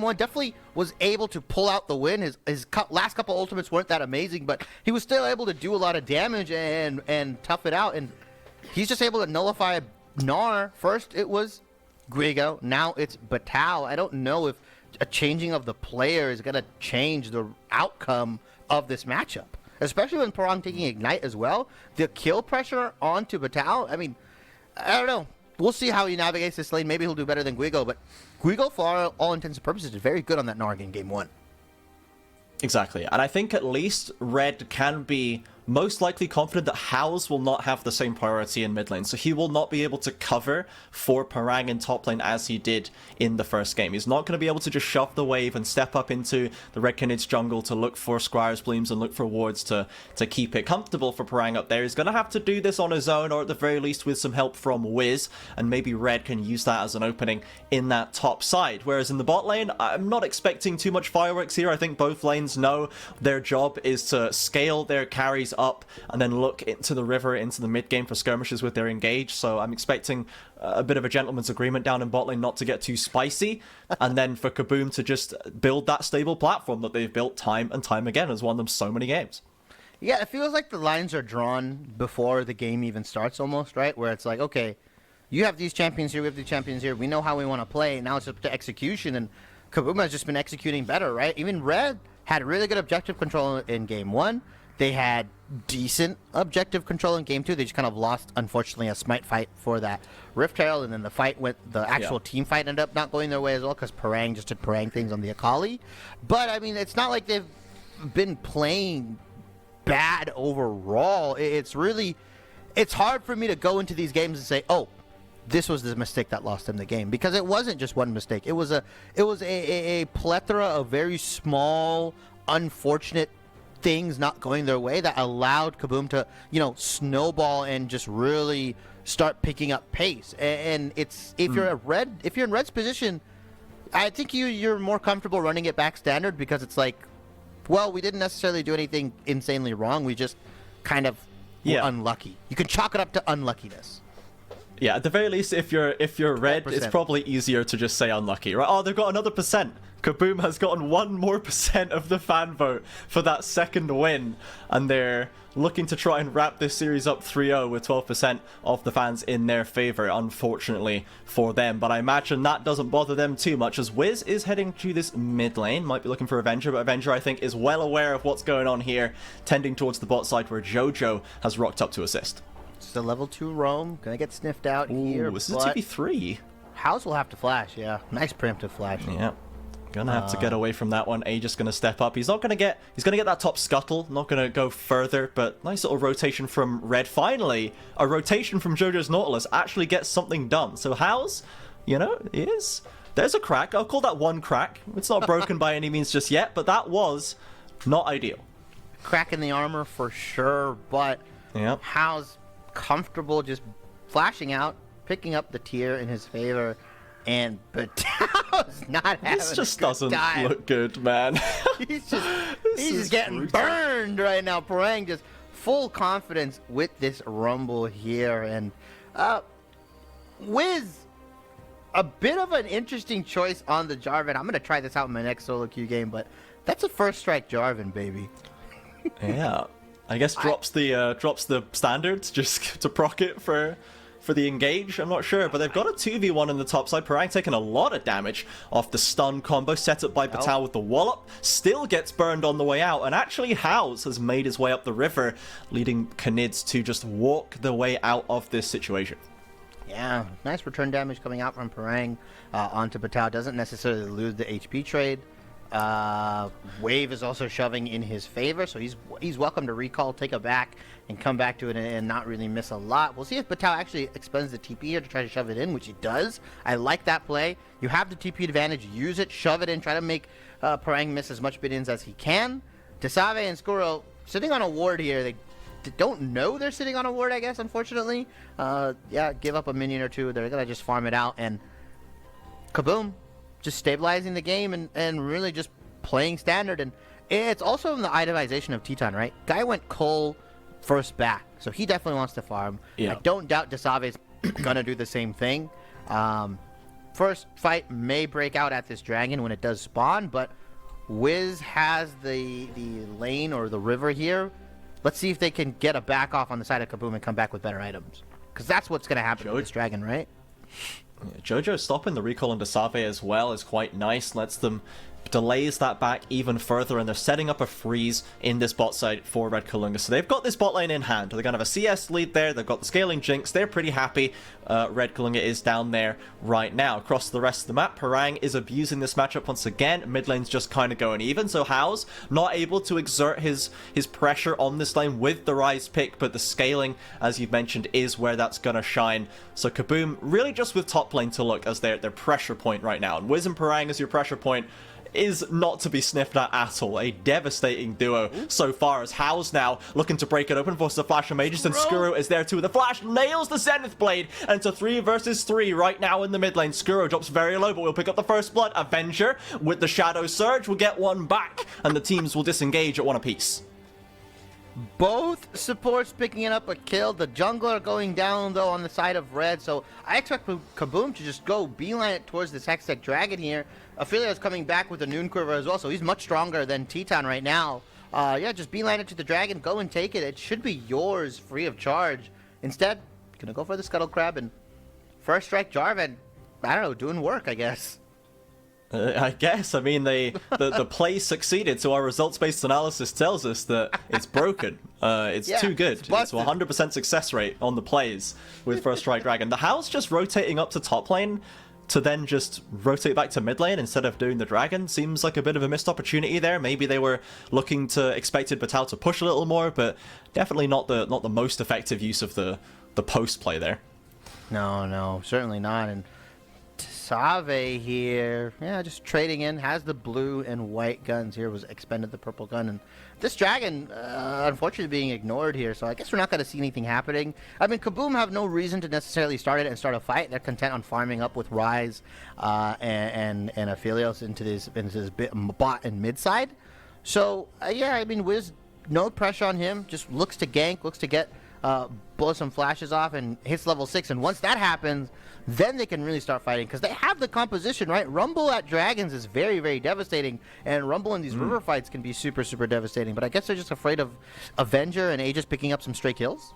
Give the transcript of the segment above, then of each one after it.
One definitely was able to pull out the win. His last couple ultimates weren't that amazing, but he was still able to do a lot of damage and tough it out. And he's just able to nullify Gnar. First it was Grigo, now it's Batal. I don't know if a changing of the player is gonna change the outcome of this matchup, especially when Parang taking Ignite as well. The kill pressure onto Batal. I mean, I don't know. We'll see how he navigates this lane. Maybe he'll do better than Guigo, but Guigo, for all intents and purposes, is very good on that Narg in game 1. Exactly, and I think at least Red can be most likely confident that House will not have the same priority in mid lane, so he will not be able to cover for Parang in top lane as he did in the first game. He's not going to be able to just shove the wave and step up into the Red Canids jungle to look for Squire's Blooms and look for wards to keep it comfortable for Parang up there. He's going to have to do this on his own, or at the very least with some help from Wiz, and maybe Red can use that as an opening in that top side. Whereas in the bot lane, I'm not expecting too much fireworks here. I think both lanes know their job is to scale their carries up and then look into the river, into the mid game for skirmishes with their engage. So I'm expecting a bit of a gentleman's agreement down in bot lane, not to get too spicy, and then for Kabum to just build that stable platform that they've built time and time again, has won them so many games. Yeah, it feels like the lines are drawn before the game even starts almost, right? Where it's like, okay, you have these champions here, we have these champions here, we know how we want to play, now it's up to execution, and Kabum has just been executing better, right? Even Red had really good objective control in game 1. They had decent objective control in game 2. They just kind of lost, unfortunately, a smite fight for that Rift Herald, and then the actual team fight ended up not going their way as well because Parang just did Parang things on the Akali. But I mean, it's not like they've been playing bad overall. It's hard for me to go into these games and say, oh, this was the mistake that lost them the game, because it wasn't just one mistake. It was a plethora of very small, unfortunate things not going their way that allowed Kabum to, snowball and just really start picking up pace. And it's if you're in Red's position, I think you're more comfortable running it back standard, because it's like, well, we didn't necessarily do anything insanely wrong. We just kind of were unlucky. You can chalk it up to unluckiness. Yeah, at the very least, if you're Red, 100%. It's probably easier to just say unlucky, right? Oh, they've got another percent. Kabum has gotten 1 more % of the fan vote for that second win, and they're looking to try and wrap this series up 3-0 with 12% of the fans in their favor, unfortunately for them. But I imagine that doesn't bother them too much, as Wiz is heading to this mid lane. Might be looking for Avenger, but Avenger, I think, is well aware of what's going on here, tending towards the bot side where Jojo has rocked up to assist. It's a level 2 roam. Gonna get sniffed out here. This is a 2v3. House will have to flash, yeah. Nice preemptive flash. Yeah. Gonna have to get away from that one. A just gonna step up. He's gonna get that top scuttle, not gonna go further, but nice little rotation from Red. Finally, a rotation from Jojo's Nautilus actually gets something done. So House, there's a crack. I'll call that one crack. It's not broken by any means just yet, but that was not ideal. Crack in the armor for sure, but House comfortable just flashing out, picking up the tier in his favor. And Batal's not having this just doesn't look good, man. he's just getting burned right now. Parang just full confidence with this rumble here. And Wiz, a bit of an interesting choice on the Jarvan. I'm going to try this out in my next solo queue game, but that's a first strike Jarvan, baby. Yeah. I guess drops the standards just to proc it for the engage. I'm not sure, but they've got a 2v1 in the top side. Parang taking a lot of damage off the stun combo set up by Batal with the wallop. Still gets burned on the way out, and actually House has made his way up the river, leading Canids to just walk the way out of this situation. Yeah, nice return damage coming out from Parang onto Batal. Doesn't necessarily lose the HP trade. Wave is also shoving in his favor, so he's welcome to recall, take a back, and come back to it and not really miss a lot. We'll see if Batal actually expends the TP here to try to shove it in, which he does. I like that play. You have the TP advantage, use it, shove it in, try to make Parang miss as much bid-ins as he can. Tesave and Skuro sitting on a ward here. They don't know they're sitting on a ward, I guess, unfortunately. Give up a minion or two. They're gonna just farm it out, and Kabum just stabilizing the game and really just playing standard. And it's also in the itemization of Teton, right? Guy went Cole first back, so he definitely wants to farm. I don't doubt Desave's gonna do the same thing. first fight may break out at this dragon when it does spawn, but Wiz has the lane or the river here. Let's see if they can get a back off on the side of Kabum and come back with better items. Because that's what's going to happen with this dragon, right? Yeah, Jojo stopping the recall into Save as well is quite nice. Lets them delays that back even further, and they're setting up a freeze in this bot side for Red Kalunga. So they've got this bot lane in hand. They're going to have a CS lead there. They've got the scaling Jinx. They're pretty happy. Red Kalunga is down there right now. Across the rest of the map, Parang is abusing this matchup once again. Mid lane's just kind of going even, so How's not able to exert his pressure on this lane with the Rise pick, but the scaling, as you've mentioned, is where that's going to shine. So Kabum really just with top lane to look as their pressure point right now. And Wiz and Parang as your pressure point is not to be sniffed at all. A devastating duo so far, as How's now looking to break it open, forces the flash of Mages, and Skuro is there too. The flash nails the Zenith Blade, and it's a 3 versus 3 right now in the mid lane. Skuro drops very low, but will pick up the first blood. Avenger with the Shadow Surge will get one back, and the teams will disengage at one apiece. Both supports picking up a kill. The jungler going down, though, on the side of red. So I expect Kabum to just go beeline it towards this Hextech Dragon here. Ophelia is coming back with a Noon Quiver as well, so he's much stronger than Teton right now. Yeah, just beeline it to the Dragon. Go and take it. It should be yours free of charge. Instead, gonna go for the Scuttle Crab and first strike Jarvan. I don't know, doing work, I guess. I guess. I mean, the play succeeded, so our results-based analysis tells us that it's broken. It's too good. It's 100% success rate on the plays with First Strike Dragon. The How's just rotating up to top lane to then just rotate back to mid lane instead of doing the Dragon seems like a bit of a missed opportunity there. Maybe they were looking to expected Batal to push a little more, but definitely not the most effective use of the post play there. No, certainly not. And Save here, yeah, just trading in, has the blue and white guns here, was expended the purple gun, and this dragon, unfortunately, being ignored here, so I guess we're not going to see anything happening. I mean, Kabum have no reason to necessarily start it and start a fight. They're content on farming up with Rise and Aphelios into this bot and mid side. So, yeah, I mean, Wiz, no pressure on him, just looks to gank, looks to get blow some flashes off and hits level 6, and once that happens, then they can really start fighting, because they have the composition, right? Rumble at Dragons is very, very devastating, and Rumble in these river fights can be super, super devastating, but I guess they're just afraid of Avenger and Aegis picking up some stray kills.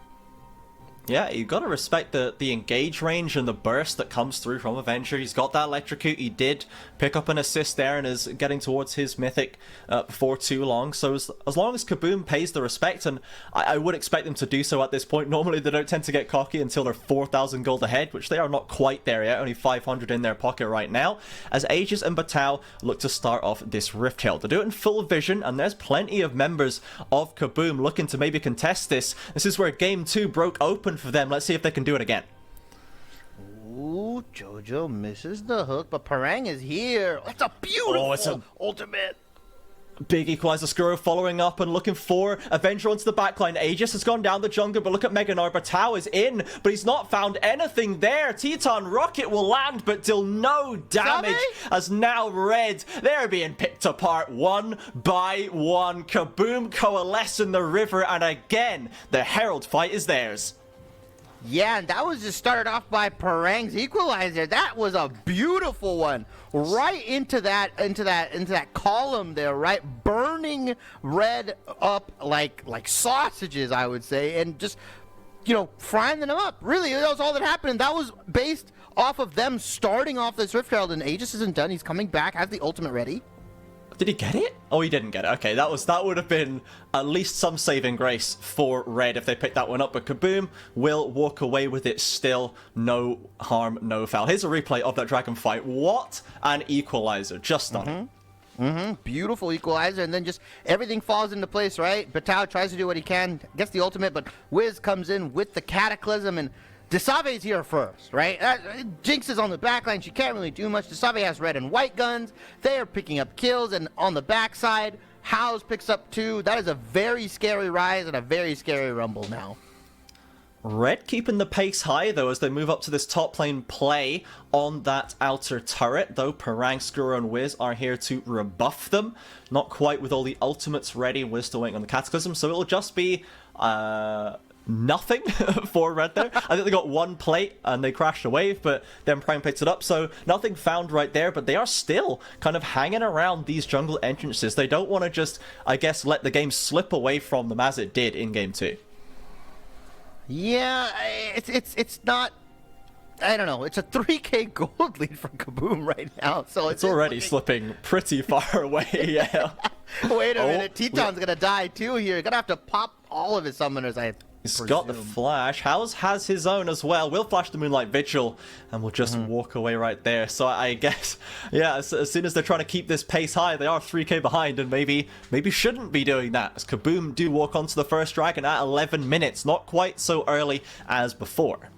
Yeah, you gotta respect the engage range and the burst that comes through from Avenger. He's got that electrocute. He did pick up an assist there and is getting towards his mythic before too long. So as long as Kabum pays the respect, and I would expect them to do so at this point. Normally they don't tend to get cocky until they're 4,000 gold ahead, which they are not quite there yet. Only 500 in their pocket right now, as Aegis and Batal look to start off this Rift Hill. They do it in full vision, and there's plenty of members of Kabum looking to maybe contest this. This is where game 2 broke open for them. Let's see if they can do it again. Ooh, Jojo misses the hook, but Parang is here. That's a beautiful ultimate. Big equalizer. Skuro following up and looking for Avenger onto the backline. Aegis has gone down the jungle, but look at Meganar. Batal is in, but he's not found anything there. Teton Rocket will land, but deal no damage, as now Red, they're being picked apart one by one. Kabum coalesce in the river, and again, the Herald fight is theirs. Yeah, and that was just started off by Parang's equalizer. That was a beautiful one, right into that column there, right, burning Red up like sausages, I would say, and just, you know, frying them up. Really, that was all that happened. And that was based off of them starting off this Rift Herald, and Aegis isn't done. He's coming back, has the ultimate ready. Did he get it? Oh, he didn't get it. Okay, that would have been at least some saving grace for Red if they picked that one up, but Kabum will walk away with it still. No harm, no foul. Here's a replay of that dragon fight. What an equalizer. Just stunning. Beautiful equalizer, and then just everything falls into place, right? Batal tries to do what he can, gets the ultimate, but Wiz comes in with the Cataclysm, and Desave's here first, right? Jinx is on the backline. She can't really do much. Desave has red and white guns. They are picking up kills, and on the backside, How's picks up 2. That is a very scary Rise and a very scary Rumble now. Red keeping the pace high, though, as they move up to this top lane play on that outer turret, though Parang, Skuro, and Wiz are here to rebuff them. Not quite with all the ultimates ready. We're still waiting on the Cataclysm, so it'll just be nothing for red there. I think they got one plate and they crashed a wave, but then Prime picked it up, so nothing found right there. But they are still kind of hanging around these jungle entrances. They don't want to just, I guess, let the game slip away from them as it did in game 2. Yeah, it's not. I don't know. It's a 3K gold lead for Kabum right now, so it's already slipping pretty far away. Yeah. Wait a minute, Teton's gonna die too here. You're gonna have to pop all of his summoners. He's got the flash. House has his own as well. We'll flash the Moonlight Vigil and we'll just walk away right there. So I guess, yeah, as soon as they're trying to keep this pace high, they are 3K behind and maybe shouldn't be doing that. As Kabum do walk onto the first dragon at 11 minutes. Not quite so early as before.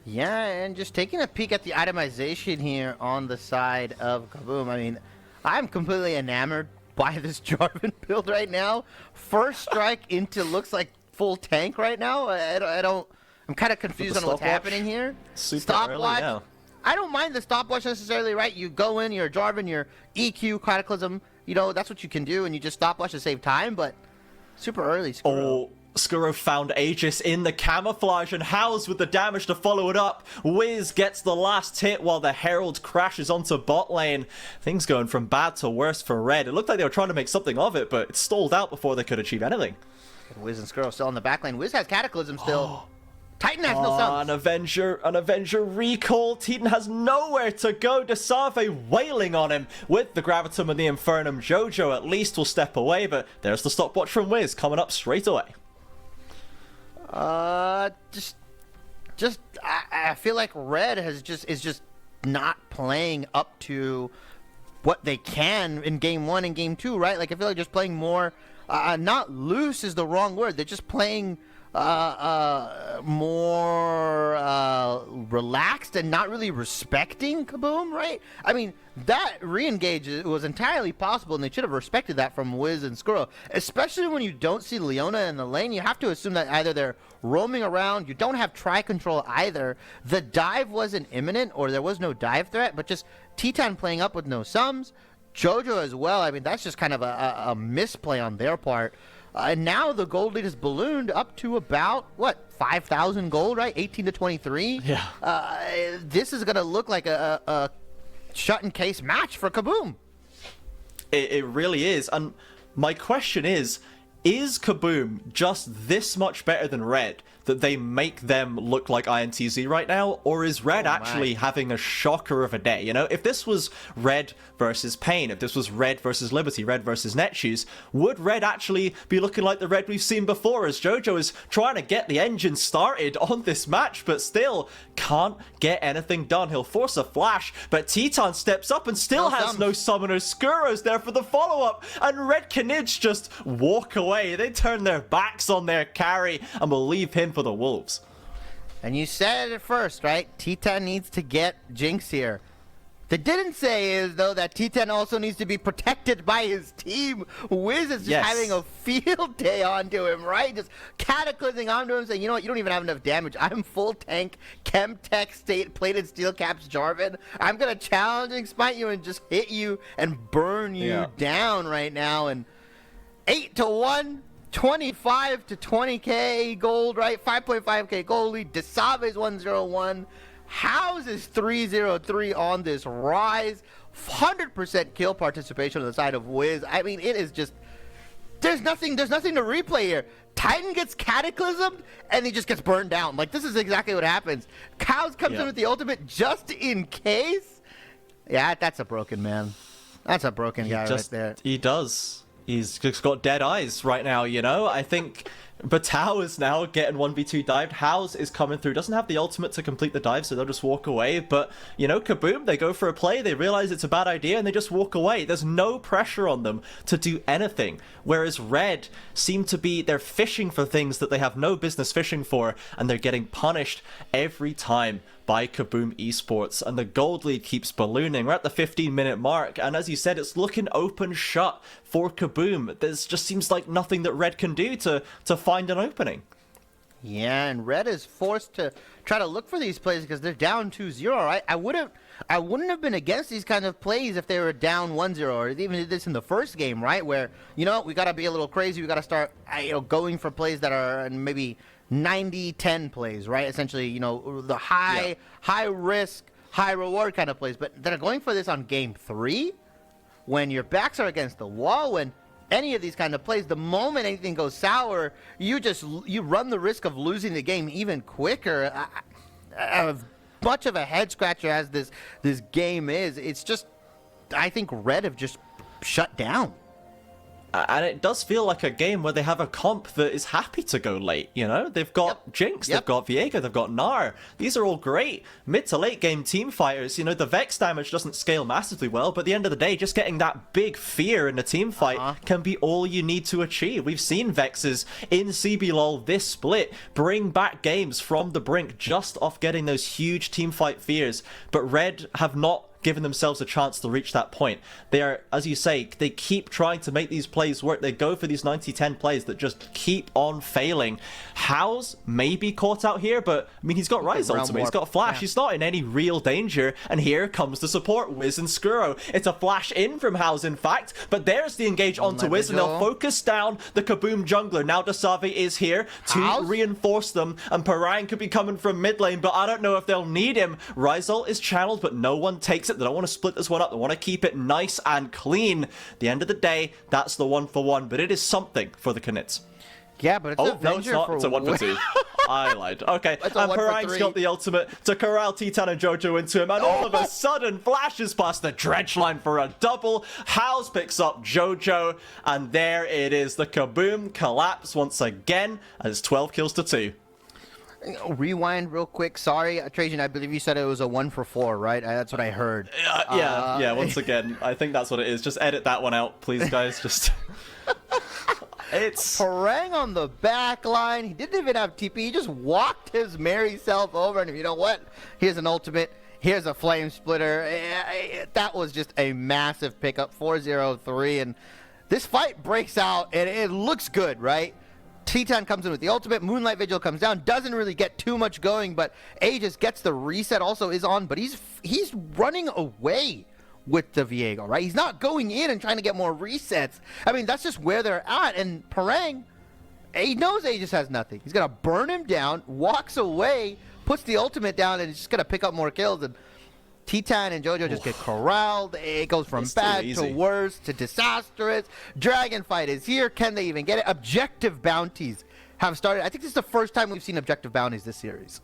Yeah, and just taking a peek at the itemization here on the side of Kabum. I mean, I'm completely enamored by this Jarvan build right now. First strike into looks like full tank right now. I'm kind of confused on what's happening here. Stopwatch. Yeah. I don't mind the stopwatch necessarily, right? You go in, you're a Jarvan, you're EQ, Cataclysm, you know, that's what you can do, and you just stopwatch to save time, but super early, Skuro. Oh, Skuro found Aegis in the camouflage, and House with the damage to follow it up. Wiz gets the last hit while the Herald crashes onto bot lane. Things going from bad to worse for Red. It looked like they were trying to make something of it, but it stalled out before they could achieve anything. Wiz and Skuro still on the back lane. Wiz has Cataclysm still. Titan has no subs. An Avenger recall. Titan has nowhere to go. Desave wailing on him with the Gravitum and the Infernum. Jojo at least will step away, but there's the stopwatch from Wiz coming up straight away. I feel like Red is just not playing up to what they can in game 1 and game 2, right? Like I feel like just playing more. Not loose is the wrong word. They're just playing more relaxed and not really respecting Kabum, right? I mean, that re-engage was entirely possible, and they should have respected that from Wiz and Skuro. Especially when you don't see Leona in the lane, you have to assume that either they're roaming around, you don't have tri-control either, the dive wasn't imminent, or there was no dive threat, but just Titan playing up with no sums, Jojo as well. I mean, that's just kind of a misplay on their part. And now the gold lead is ballooned up to about, what, 5,000 gold, right? 18 to 23? Yeah. This is going to look like a shut-in-case match for Kabum. It really is. And my question is Kabum just this much better than Red that they make them look like INTZ right now? Or is Red actually having a shocker of a day? You know, if this was Red versus Pain, if this was Red versus Liberty, Red versus Netshoes, would Red actually be looking like the Red we've seen before, as Jojo is trying to get the engine started on this match, but still can't get anything done? He'll force a flash, but Teton steps up and still has no summoners. Skuro's there for the follow-up, and Red Canids just walk away. They turn their backs on their carry and will leave him for the Wolves. And you said it first, right? Titan needs to get Jinx here. They didn't say is, though, that Titan also needs to be protected by his team. Wiz is just having a field day onto him, right? Just cataclysming onto him, saying, you know what, you don't even have enough damage. I'm full tank, Chemtech, plated steel caps Jarvan. I'm going to challenging smite you and just hit you and burn you down right now. And 8-1. 25 to 20k gold, right? 5.5k gold lead. Desave's 101. House is 303 on this rise. 100% kill participation on the side of Wiz. I mean, it is just there's nothing to replay here. Titan gets cataclysmed and he just gets burned down. Like, this is exactly what happens. Cows comes in with the ultimate just in case. Yeah, that's a broken man. That's a broken guy right there. He does. He's just got dead eyes right now, you know? I think Batao is now getting 1v2 dived. House is coming through. Doesn't have the ultimate to complete the dive, so they'll just walk away. But, you know, Kabum, they go for a play. They realize it's a bad idea, and they just walk away. There's no pressure on them to do anything. Whereas Red seem to be, they're fishing for things that they have no business fishing for, and they're getting punished every time by Kabum Esports, and the gold lead keeps ballooning. We're at the 15-minute mark, and as you said, it's looking open shut for Kabum. There's just seems like nothing that Red can do to find an opening. Yeah, and Red is forced to try to look for these plays because they're down 2-0, right? I wouldn't have been against these kind of plays if they were down 1-0, or even did this in the first game, right? Where, you know, we got to be a little crazy. We got to start, going for plays that are maybe 90-10 plays, right? Essentially, you know, the high risk, high reward kind of plays. But they're going for this on game 3 when your backs are against the wall, when any of these kind of plays, the moment anything goes sour, you run the risk of losing the game even quicker. As much of a head scratcher as this game is, it's just, I think Red have just shut down. And it does feel like a game where they have a comp that is happy to go late, you know? They've got Jinx, they've got Viego, they've got Gnar. These are all great mid to late game team fighters. You know, the Vex damage doesn't scale massively well, but at the end of the day, just getting that big fear in a team fight can be all you need to achieve. We've seen Vexes in CBLOL this split bring back games from the brink just off getting those huge team fight fears, but Red have not given themselves a chance to reach that point. They are, as you say, they keep trying to make these plays work. They go for these 90-10 plays that just keep on failing. House may be caught out here, but I mean, he's got Rise ultimate, he's got Flash, he's not in any real danger, and here comes the support, Wiz and Skuro. It's a flash in from House, in fact, but there's the engage onto Wiz, and they'll focus down the Kabum jungler. Now Dasave is here to reinforce them, and Parang could be coming from mid lane, but I don't know if they'll need him. Rise ult is channeled, but no one takes it. They don't want to split this one up. They want to keep it nice and clean. At the end of the day, that's the 1-for-1, but it is something for the Canids. Yeah, but it's a no, it's not. It's a 1-for-2. I lied. Okay, and Parang's got the ultimate to corral Titan and Jojo into him, and all of a sudden flashes past the dredge line for a double. House picks up Jojo, and there it is. The Kabum collapse once again, and it's 12 kills to 2. Rewind real quick. Sorry, Trajan, I believe you said it was a 1-for-4, right? That's what I heard. Yeah, once again, I think that's what it is. Just edit that one out, please, guys. Just... It's... Parang on the back line. He didn't even have TP. He just walked his merry self over, and you know what? Here's an ultimate. Here's a flame splitter. That was just a massive pickup, 4-0-3, and this fight breaks out, and it looks good, right? Titan comes in with the ultimate, Moonlight Vigil comes down, doesn't really get too much going, but Aegis gets the reset, also is on, but he's running away with the Viego, right? He's not going in and trying to get more resets. I mean, that's just where they're at, and Parang, he knows Aegis has nothing. He's gonna burn him down, walks away, puts the ultimate down, and he's just gonna pick up more kills, and Titan and Jojo just get corralled. It goes from bad to worse to disastrous. Dragon fight is here. Can they even get it? Objective bounties have started. I think this is the first time we've seen objective bounties this series.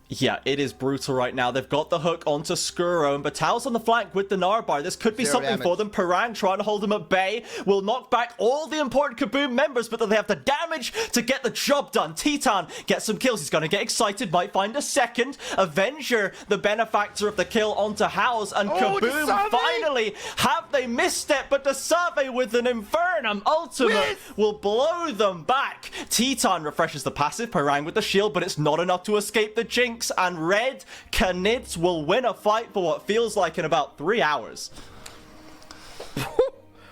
Yeah, it is brutal right now. They've got the hook onto Skuro, and Batal's on the flank with the Gnar bar. This could be something for them. Parang trying to hold them at bay will knock back all the important Kabum members, but they have the damage to get the job done. Titan gets some kills. He's going to get excited, might find a second. Avenger, the benefactor of the kill onto House, and Kabum finally have they misstep, but Dasave with an Infernum ultimate will blow them back. Titan refreshes the passive, Parang with the shield, but it's not enough to escape the Jinx, and Red Canids will win a fight for what feels like in about 3 hours.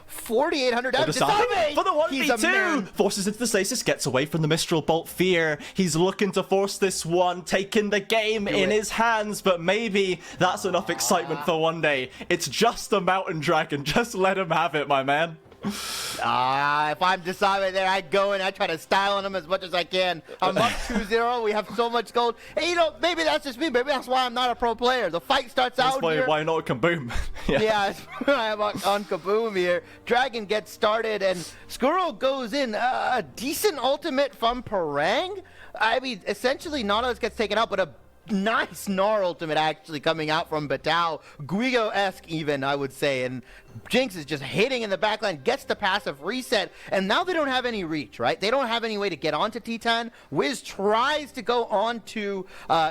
4,800 damage. For the 1v2! Forces into the stasis, gets away from the Mistral Bolt Fear. He's looking to force this one, taking the game in his hands, but maybe that's enough excitement for one day. It's just a Mountain Dragon. Just let him have it, my man. If I'm Dasave there, I'd go and I try to style on him as much as I can. I'm up 2-0. We have so much gold. And you know, maybe that's just me. Maybe that's why I'm not a pro player. The fight starts out here. Why not Kabum? Yeah, I'm on Kabum here. Dragon gets started, and Skuro goes in. A decent ultimate from Parang. I mean, essentially, Nautilus gets taken out, but a nice Gnar ultimate actually coming out from Batal. Guigo-esque even, I would say. And Jinx is just hitting in the backline, gets the passive reset, and now they don't have any reach, right? They don't have any way to get onto Titan. Wiz tries to go on to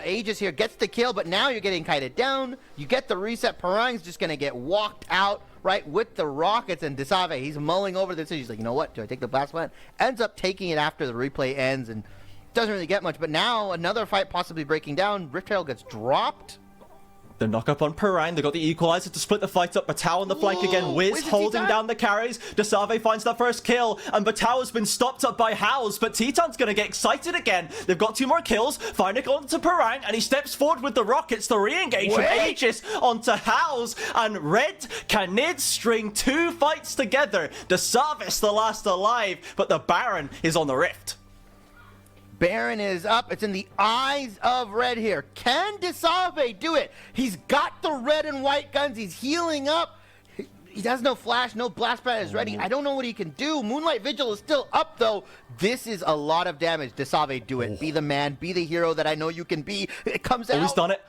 Aegis here, gets the kill, but now you're getting kited down. You get the reset. Parang's just going to get walked out, right, with the rockets, and Dasave, he's mulling over this. He's like, you know what? Do I take the blast plant? Ends up taking it after the replay ends, and doesn't really get much, but now another fight possibly breaking down. Rift Herald gets dropped. The knock-up on Parang. They got the equalizer to split the fight up. Batal on the flank again. Wiz holding down the carries. Dasave finds that first kill, and Batal has been stopped up by House, but Titan's going to get excited again. They've got 2 more kills. Finding onto Parang, and he steps forward with the rockets. The re-engage from Aegis onto House, and Red Canids string 2 fights together. Dasavis the last alive, but the Baron is on the Rift. Baron is up. It's in the eyes of Red here. Can Desave do it? He's got the red and white guns. He's healing up. He has no flash, no blast pad is ready. I don't know what he can do. Moonlight Vigil is still up, though. This is a lot of damage. Desave, do it. Be the man. Be the hero that I know you can be. It comes out. Oh, he's done it.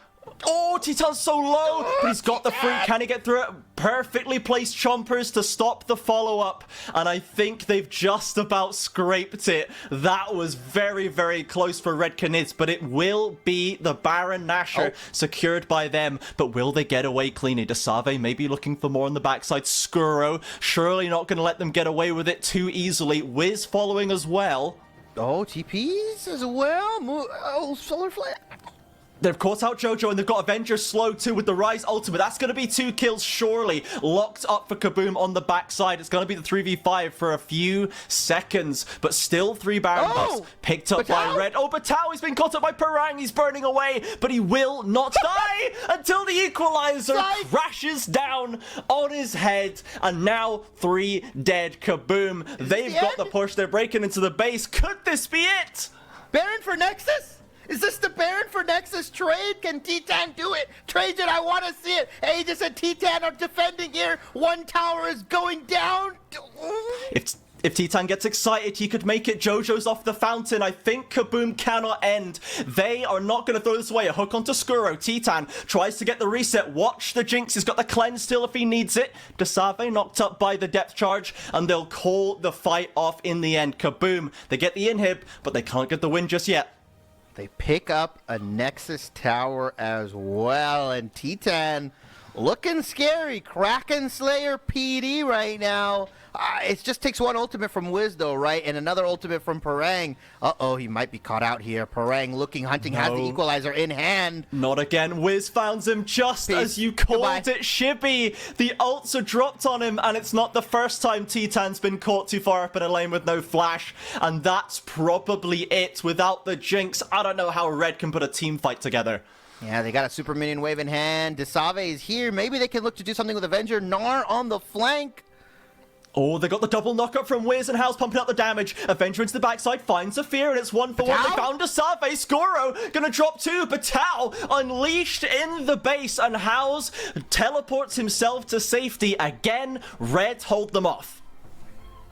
Oh, Titan's so low, but he's got the fruit. Can he get through it? Perfectly placed chompers to stop the follow-up, and I think they've just about scraped it. That was very, very close for Red Canids, but it will be the Baron Nashor secured by them. But will they get away cleanly? Desave maybe looking for more on the backside. Skuro surely not going to let them get away with it too easily. Wiz following as well. Oh, TPs as well. Oh, Solar Flare. They've caught out Jojo, and they've got Avenger slow too with the Rise ultimate. That's going to be 2 kills surely. Locked up for Kabum on the backside. It's going to be the 3v5 for a few seconds, but still 3 Baron buffs picked up by Red. Oh, Batao, he's been caught up by Parang. He's burning away, but he will not die until the equalizer crashes down on his head. And now 3 dead. Kabum, they've got the push. They're breaking into the base. Could this be it? Baron for Nexus? Is this the Baron for Nexus trade? Can Titan do it? Trade it, I want to see it. Aegis and Titan are defending here. One tower is going down. If Titan gets excited, he could make it. Jojo's off the fountain. I think Kabum cannot end. They are not going to throw this away. A hook onto Skuro. Titan tries to get the reset. Watch the Jinx. He's got the cleanse still if he needs it. Desave knocked up by the depth charge, and they'll call the fight off in the end. Kabum, they get the inhib, but they can't get the win just yet. They pick up a Nexus tower as well, and Titan looking scary. Kraken Slayer PD right now. It just takes one ultimate from Wiz, though, right? And another ultimate from Parang. Uh-oh, he might be caught out here. Parang looking, hunting, has the equalizer in hand. Not again. Wiz found him just as you called it, Shibby. The ults are dropped on him, and it's not the first time Titan's been caught too far up in a lane with no flash. And that's probably it. Without the Jinx, I don't know how Red can put a team fight together. Yeah, they got a super minion wave in hand. Desave is here. Maybe they can look to do something with Avenger. Gnar on the flank. Oh, they got the double knockup from Wiz, and Hal's pumping out the damage. Avenger into the backside, finds a fear, and it's 1 for 1. They found Desave. Skuro gonna drop 2. Batao unleashed in the base, and Hal's teleports himself to safety. Again, Red hold them off.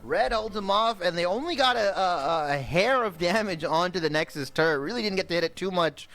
Red holds them off, and they only got a hair of damage onto the Nexus turret. Really didn't get to hit it too much.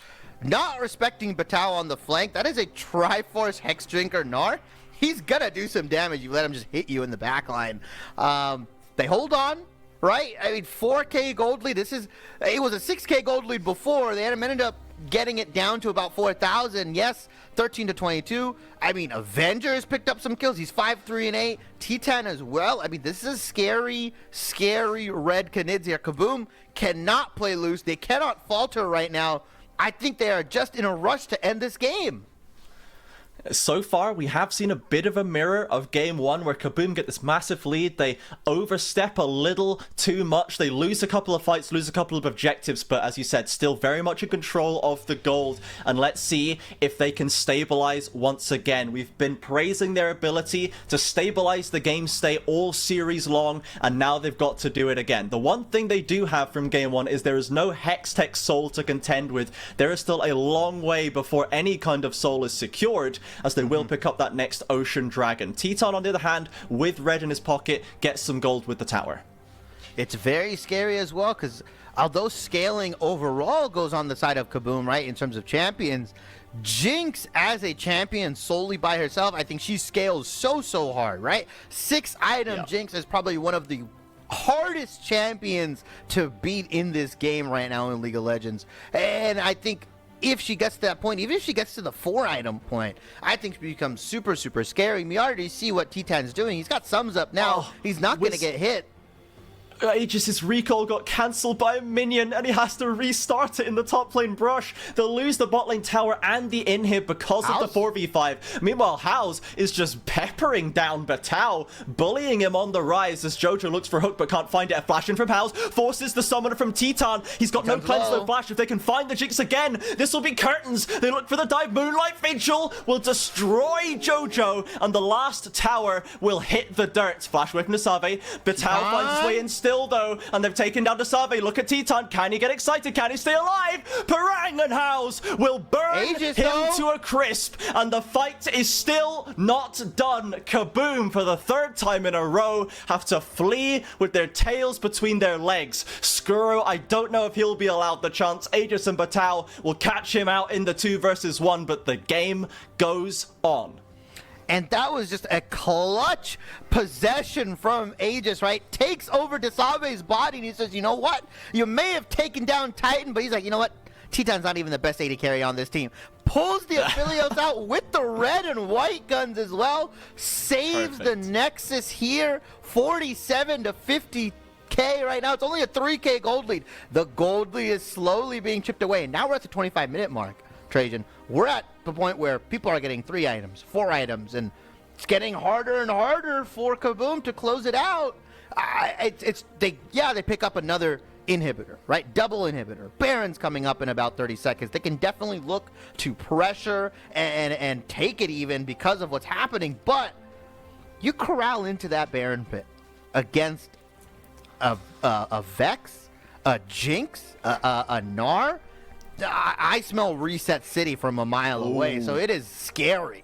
Not respecting Batao on the flank. That is a Triforce Hex Drinker Gnar. He's gonna do some damage. You let him just hit you in the back line. They hold on, right? I mean, 4K gold lead. It was a 6K gold lead before. They ended up getting it down to about 4,000. Yes, 13 to 22. I mean, Avenger has picked up some kills. He's 5, 3, and 8. Titan as well. I mean, this is a scary, scary Red Canids here. Kabum cannot play loose. They cannot falter right now. I think they are just in a rush to end this game. So far, we have seen a bit of a mirror of Game 1 where Kabum get this massive lead. They overstep a little too much. They lose a couple of fights, lose a couple of objectives, but as you said, still very much in control of the gold. And let's see if they can stabilize once again. We've been praising their ability to stabilize the game state all series long, and now they've got to do it again. The one thing they do have from Game 1 is there is no Hextech soul to contend with. There is still a long way before any kind of soul is secured, as they will pick up that next Ocean Dragon. Titan, on the other hand, with Red in his pocket, gets some gold with the tower. It's very scary as well, because although scaling overall goes on the side of Kabum, right, in terms of champions, Jinx as a champion solely by herself, I think she scales so hard, right? 6-item Jinx is probably one of the hardest champions to beat in this game right now in League of Legends. And I think if she gets to that point, even if she gets to the 4-item point, I think she becomes super scary. We already see what Titan's doing. He's got sums up now. He's not going to get hit. Aegis' recall got cancelled by a minion, and he has to restart it in the top lane brush. They'll lose the bot lane tower and the inhib because of the 4v5. Meanwhile, House is just peppering down Batao, bullying him on the rise as Jojo looks for hook but can't find it. A flash in from House forces the summoner from Titan. He's got no cleanse, no flash. If they can find the Jinx again, this will be curtains. They look for the dive. Moonlight Vigil will destroy Jojo, and the last tower will hit the dirt. Flash away from Desave. Batao finds his way in. still, though, and they've taken down the Save. Look at Titan. Can he get excited? Can he stay alive? Parang and House will burn Aegis, him though. to a crisp, and the fight is still not done. Kabum, for the third time in a row, have to flee with their tails between their legs. Skuro, I don't know if he'll be allowed the chance. Aegis and Batal will catch him out in the 2 versus 1, but the game goes on. And that was just a clutch possession from Aegis, right? Takes over Desave's body and he says, you know what? You may have taken down Titan, but he's like, you know what? Titan's not even the best AD carry on this team. Pulls the Aphelios out with the red and white guns as well. Saves the Nexus here. 47 to 50k right now. It's only a 3k gold lead. The gold lead is slowly being chipped away. And now we're at the 25-minute mark, Trajan. We're at the point where people are getting 3 items, 4 items, and it's getting harder and harder for Kabum to close it out. They pick up another inhibitor, right? Double inhibitor. Baron's coming up in about 30 seconds. They can definitely look to pressure and take it even because of what's happening, but you corral into that Baron pit against a Vex, a Jinx, a Gnar. I smell Reset City from a mile away, so it is scary.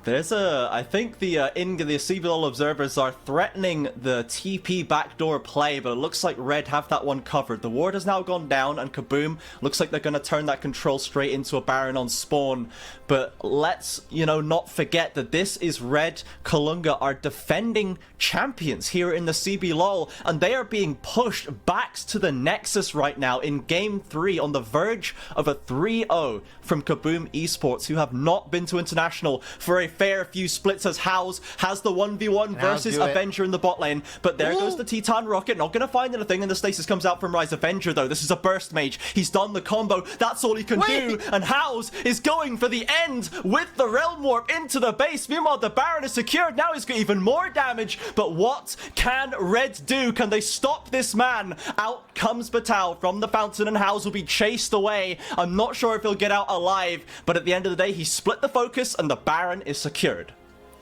There's I think the CBLOL observers are threatening the TP backdoor play, but it looks like Red have that one covered. The ward has now gone down, and Kabum looks like they're going to turn that control straight into a Baron on spawn. But let's, not forget that this is Red. Kalunga are defending champions here in the CBLOL, and they are being pushed back to the Nexus right now in Game 3 on the verge of a 3-0 from Kabum Esports, who have not been to International for a fair few splits, as House has the 1v1 versus Avenger in the bot lane, but there goes the Titan Rocket, not gonna find anything, and the stasis comes out from Rise. Avenger, though, this is a burst mage, he's done the combo, that's all he can do, and House is going for the end with the Realm Warp into the base. Meanwhile, the Baron is secured, now he's got even more damage, but what can Red do? Can they stop this man? Out comes Batal from the fountain, and House will be chased away. I'm not sure if he'll get out alive, but at the end of the day, he split the focus, and the Baron is secured.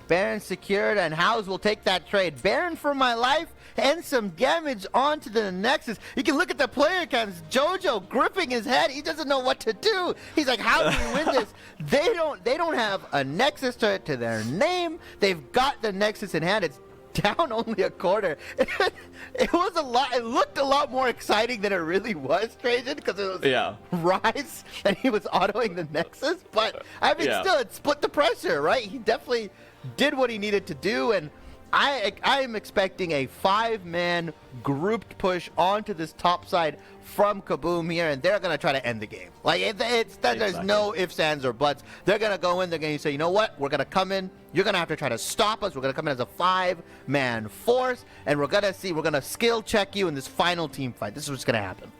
Baron secured, and House will take that trade. Baron for my life, and some damage onto the Nexus. You can look at the player cams. Jojo gripping his head. He doesn't know what to do. He's like, how do we win this? They don't have a Nexus to their name. They've got the Nexus in hand. It's down only a quarter. It was a lot. It looked a lot more exciting than it really was, Trajan, because it was Rise and he was autoing the Nexus. But I mean, still, it split the pressure, right? He definitely did what he needed to do, and I am expecting a 5-man grouped push onto this top side from Kabum here, and they're going to try to end the game. Like, there's no ifs, ands, or buts. They're going to go in, they're going to say, you know what, we're going to come in, you're going to have to try to stop us, we're going to come in as a 5-man force, and we're going to skill check you in this final team fight. This is what's going to happen.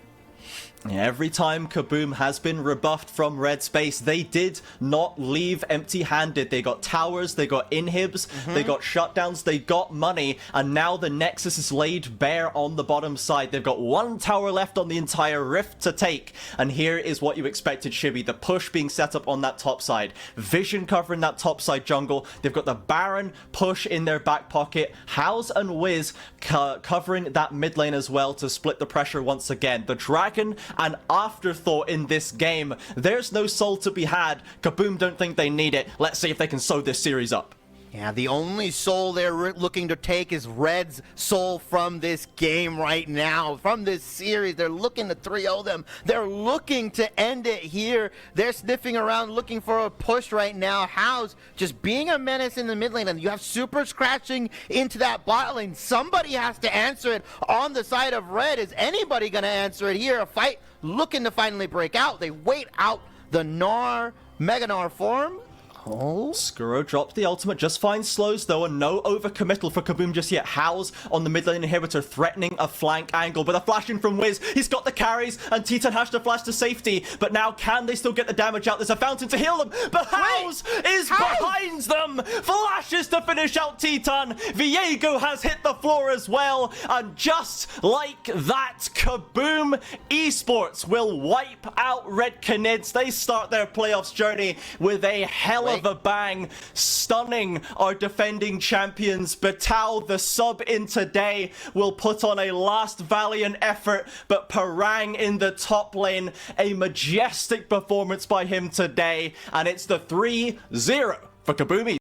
Every time Kabum has been rebuffed from red space, they did not leave empty-handed. They got towers, they got inhibs, they got shutdowns, they got money, and now the Nexus is laid bare on the bottom side. They've got 1 tower left on the entire rift to take, and here is what you expected, Shibby. The push being set up on that top side. Vision covering that top side jungle. They've got the Baron push in their back pocket. House and Wiz covering that mid lane as well to split the pressure once again. The Dragon, an afterthought in this game. There's no soul to be had. Kabum don't think they need it. Let's see if they can sew this series up. Yeah, the only soul they're looking to take is Red's soul from this game right now, from this series. They're looking to 3-0 them. They're looking to end it here. They're sniffing around looking for a push right now. House just being a menace in the mid lane, and you have supers crashing into that bot lane. Somebody has to answer it on the side of Red. Is anybody going to answer it here? A fight looking to finally break out. They wait out the Gnar, Mega Gnar form. Oh. Skuro drops the ultimate, just fine slows though, and no overcommittal for Kabum just yet. House on the mid lane inhibitor threatening a flank angle, but a flash in from Wiz. He's got the carries, and Titan has to flash to safety, but now can they still get the damage out? There's a fountain to heal them, but House is behind them! Flashes to finish out Titan. Viego has hit the floor as well, and just like that, Kabum Esports will wipe out Red Canids. They start their playoffs journey with a hell of of a bang, stunning our defending champions. Batal, the sub in today, will put on a last valiant effort, but Parang in the top lane, a majestic performance by him today, and it's the 3-0 for Kabum.